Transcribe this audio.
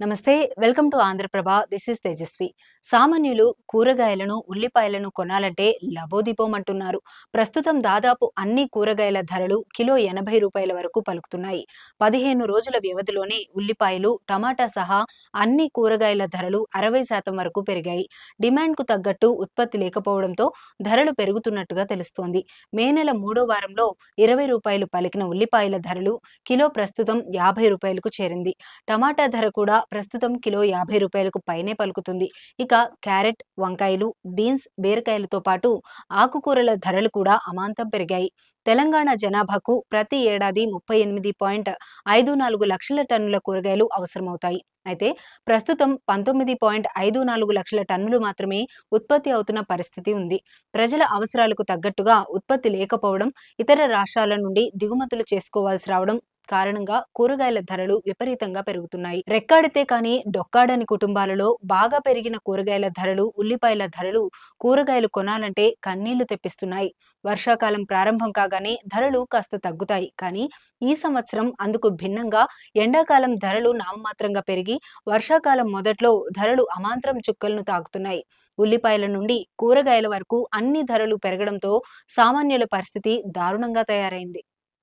నమస్తే. Welcome to Andhra Prabha. This is Tejaswi. సామాన్యులు కూరగాయలను, ఉల్లిపాయలను కొనాలంటే లబోదిబోమంటున్నారు. ప్రస్తుతం దాదాపు అన్ని కూరగాయల ధరలు కిలో రూ. 80 వరకు పలుకుతున్నాయి. 15 రోజుల వ్యవధిలోనే ఉల్లిపాయలు, టమాటా సహా అన్ని కూరగాయల ధరలు 60% వరకు పెరిగాయి. డిమాండ్కు తగ్గట్టు ఉత్పత్తి లేకపోవడంతో ధరలు పెరుగుతున్నట్టుగా తెలుస్తోంది. మే నెల మూడో వారంలో రూ. 20 పలికిన ఉల్లిపాయల ధరలు కిలో ప్రస్తుతం రూ. 50కు చేరింది. టమాటా ధర కూడా ప్రస్తుతం కిలో రూ. 50కు పైనే పలుకుతుంది. ఇక క్యారెట్, వంకాయలు, బీన్స్, బీరకాయలతో పాటు ఆకుకూరల ధరలు కూడా అమాంతం పెరిగాయి. తెలంగాణ జనాభాకు ప్రతి ఏడాది 38.54 లక్షల టన్నుల కూరగాయలు అవసరమవుతాయి. అయితే ప్రస్తుతం 19.54 లక్షల టన్నులు మాత్రమే ఉత్పత్తి అవుతున్న పరిస్థితి ఉంది. ప్రజల అవసరాలకు తగ్గట్టుగా ఉత్పత్తి లేకపోవడం, ఇతర రాష్ట్రాల నుండి దిగుమతులు చేసుకోవాల్సి రావడం కారణంగా కూరగాయల ధరలు విపరీతంగా పెరుగుతున్నాయి. రెక్కాడితే కానీ డొక్కాడని కుటుంబాలలో బాగా పెరిగిన కూరగాయల ధరలు, ఉల్లిపాయల ధరలు కూరగాయలు కొనాలంటే కన్నీళ్లు తెప్పిస్తున్నాయి. వర్షాకాలం ప్రారంభం కాగానే ధరలు కాస్త తగ్గుతాయి. కానీ ఈ సంవత్సరం అందుకు భిన్నంగా ఎండాకాలం ధరలు నామమాత్రంగా పెరిగి వర్షాకాలం మొదట్లో ధరలు అమాంతరం చుక్కలను తాకుతున్నాయి. ఉల్లిపాయల నుండి కూరగాయల వరకు అన్ని ధరలు పెరగడంతో సామాన్యుల పరిస్థితి దారుణంగా తయారైంది.